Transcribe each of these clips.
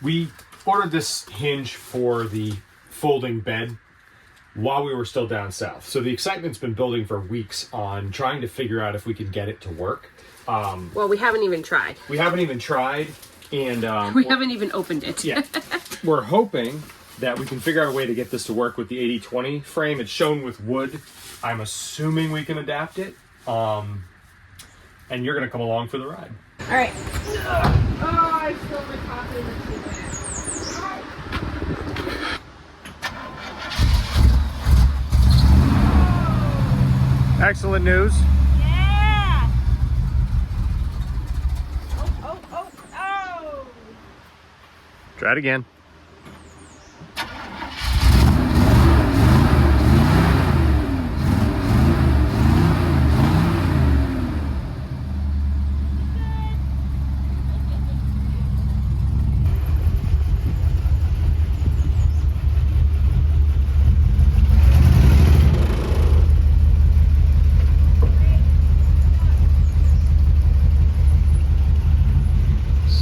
We ordered this hinge for the folding bed while we were still down south. So the excitement's been building for weeks on trying to figure out if we could get it to work. Well, we haven't even tried. We haven't even tried, and we haven't even opened it. Yeah. We're hoping that we can figure out a way to get this to work with the 80/20 frame. It's shown with wood. I'm assuming we can adapt it. And you're going to come along for the ride. All right. Oh, I spilled my coffee in the tea bag. Excellent news. Yeah. Oh. Try it again.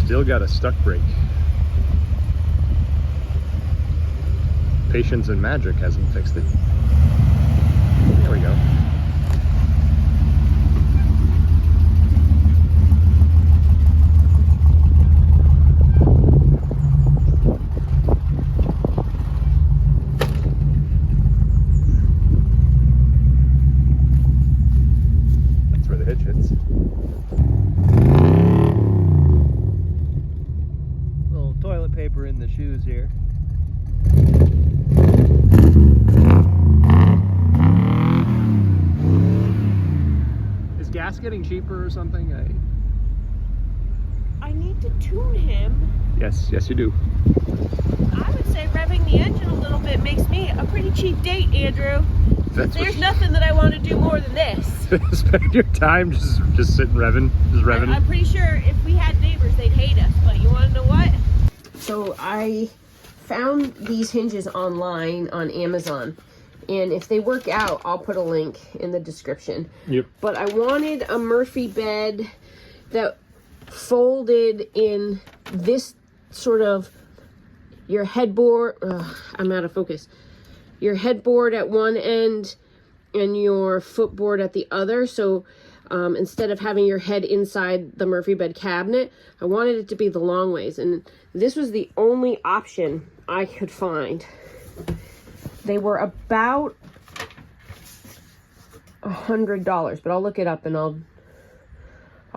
Still got a stuck brake. Patience and magic hasn't fixed it. There we go. That's where the hitch hits. Toilet paper in the shoes here. Is gas getting cheaper or something? I need to tune him. Yes, you do. I would say revving the engine a little bit makes me a pretty cheap date, Andrew. There's nothing that I want to do more than this. Spend your time just sitting revving, I'm pretty sure if we had neighbors, they'd hate us. But you want to know what? So I found these hinges online on Amazon, and if they work out, I'll put a link in the description. Yep. But I wanted a Murphy bed that folded in this sort of your headboard. I'm out of focus. Your headboard at one end and your footboard at the other. So instead of having your head inside the Murphy bed cabinet, I wanted it to be the long ways. And this was the only option I could find. They were about $100, but I'll look it up and I'll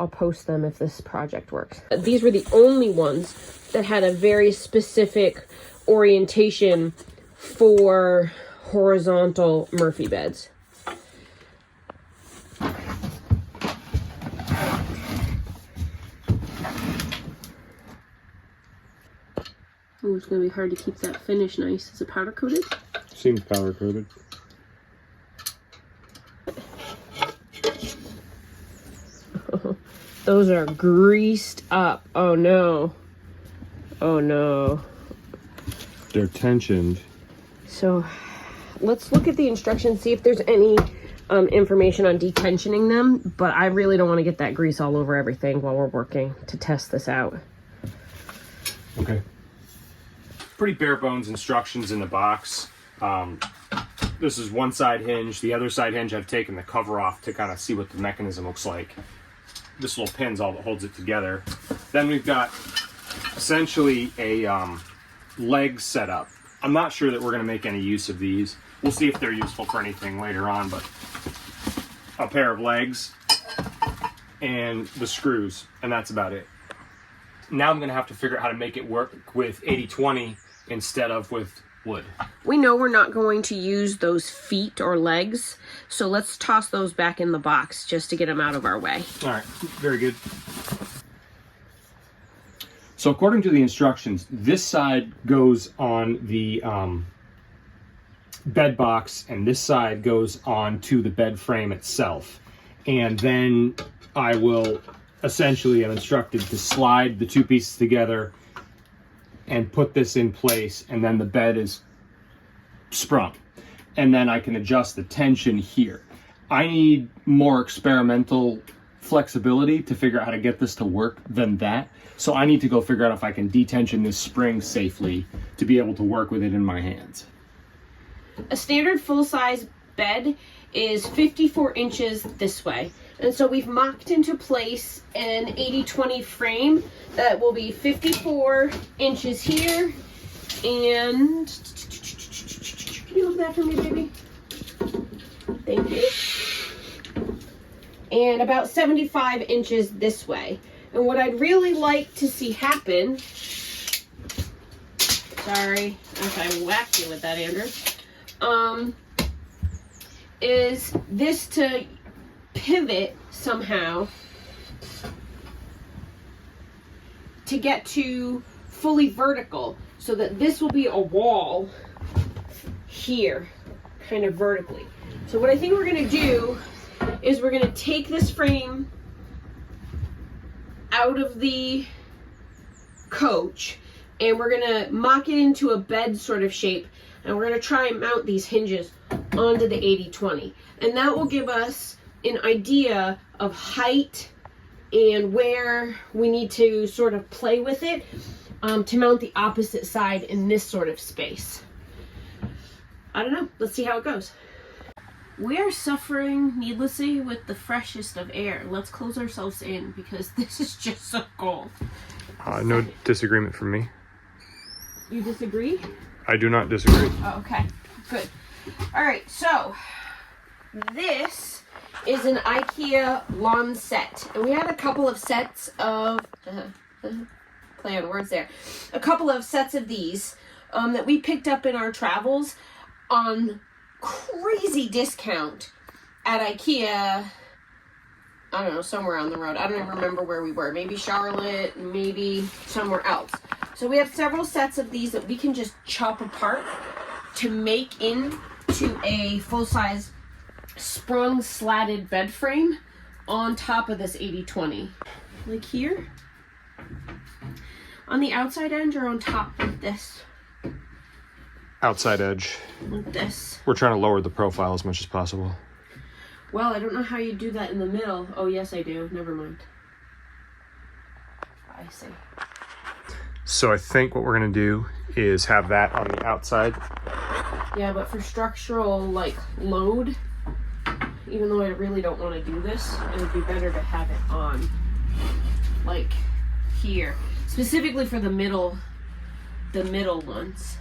post them if this project works. These were the only ones that had a very specific orientation for horizontal Murphy beds. Oh, it's gonna be hard to keep that finish nice. Is it powder coated? Seems powder coated. Those are greased up. Oh no. Oh no. They're tensioned. So let's look at the instructions, see if there's any information on detensioning them, but I really don't want to get that grease all over everything while we're working to test this out. Okay. Pretty bare bones instructions in the box. This is one side hinge. The other side hinge, I've taken the cover off to kind of see what the mechanism looks like. This little pin's all that holds it together. Then we've got essentially a leg setup. I'm not sure that we're going to make any use of these. We'll see if they're useful for anything later on, but a pair of legs and the screws, and that's about it. Now I'm going to have to figure out how to make it work with 80/20 instead of with wood. We know we're not going to use those feet or legs, so let's toss those back in the box just to get them out of our way. All right, very good. So according to the instructions, this side goes on the bed box and this side goes onto the bed frame itself. And then I will essentially, I'm instructed to slide the two pieces together and put this in place, and then the bed is sprung. And then I can adjust the tension here. I need more experimental flexibility to figure out how to get this to work than that. So I need to go figure out if I can detension this spring safely to be able to work with it in my hands. A standard full-size bed is 54 inches this way. And so we've mocked into place an 80-20 frame that will be 54 inches here. And can you hold that for me, baby? Thank you. And about 75 inches this way. And what I'd really like to see happen, sorry if I whacked you with that, Andrew, is this to pivot somehow to get to fully vertical, so that this will be a wall here, kind of vertically. So what I think we're gonna do is we're gonna take this frame out of the coach and we're gonna mock it into a bed sort of shape, and we're gonna try and mount these hinges onto the 80-20. And that will give us an idea of height and where we need to sort of play with it to mount the opposite side in this sort of space. I don't know, let's see how it goes. We are suffering needlessly with the freshest of air. Let's close ourselves in because this is just so cold. No disagreement from me. You disagree? I do not disagree. Oh, okay, good. All right, so this is an Ikea lawn set. And we had a couple of sets of, play on words there, a couple of sets of these that we picked up in our travels on crazy discount at Ikea. I don't know, somewhere on the road. I don't even remember where we were. Maybe Charlotte, maybe somewhere else. So we have several sets of these that we can just chop apart to make into a full-size sprung slatted bed frame on top of this 80-20. Like here. On the outside edge or on top like this. Outside edge. Like this. We're trying to lower the profile as much as possible. Well, I don't know how you do that in the middle. Oh, yes, I do. Never mind. I see. So I think what we're going to do is have that on the outside. Yeah, but for structural, like, load, even though I really don't want to do this, it would be better to have it on, like, here. Specifically for the middle ones.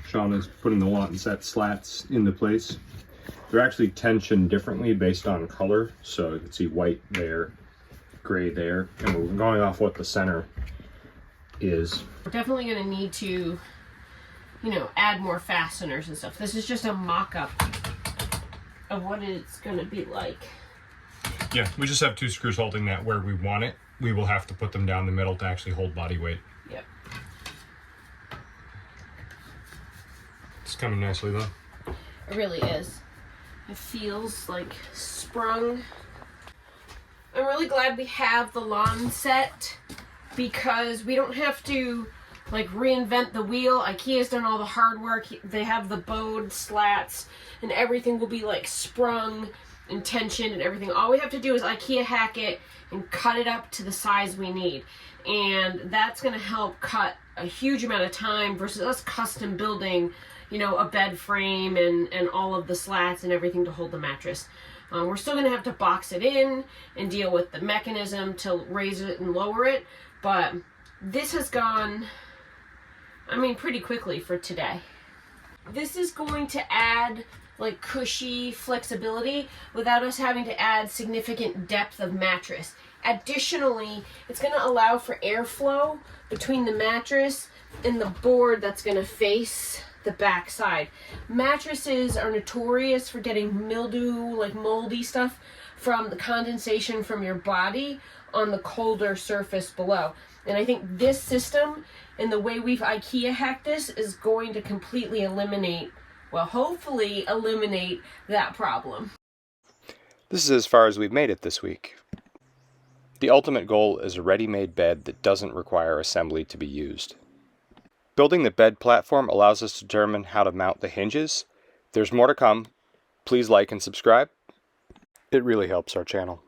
Sean is putting the lawn set slats into place. They're actually tensioned differently based on color. So you can see white there, gray there, and we're going off what the center is. We're definitely going to need to, you know, add more fasteners and stuff. This is just a mock-up of what it's going to be like. Yeah, we just have two screws holding that where we want it. We will have to put them down the middle to actually hold body weight. Yep. It's coming nicely though. It really is. It feels like sprung. I'm really glad we have the lawn set because we don't have to like reinvent the wheel. Ikea's done all the hard work. They have the bowed slats and everything will be like sprung and tensioned and everything. All we have to do is Ikea hack it and cut it up to the size we need. And that's going to help cut a huge amount of time versus us custom building, you know, a bed frame and all of the slats and everything to hold the mattress. We're still going to have to box it in and deal with the mechanism to raise it and lower it. But this has gone, I mean, pretty quickly for today. This is going to add like cushy flexibility without us having to add significant depth of mattress. Additionally, it's going to allow for airflow between the mattress and the board that's going to face the back side. Mattresses are notorious for getting mildew, like moldy stuff from the condensation from your body on the colder surface below. And I think this system and the way we've Ikea hacked this is going to completely eliminate, well, hopefully eliminate that problem. This is as far as we've made it this week. The ultimate goal is a ready-made bed that doesn't require assembly to be used. Building the bed platform allows us to determine how to mount the hinges. There's more to come, Please like and subscribe. It really helps our channel.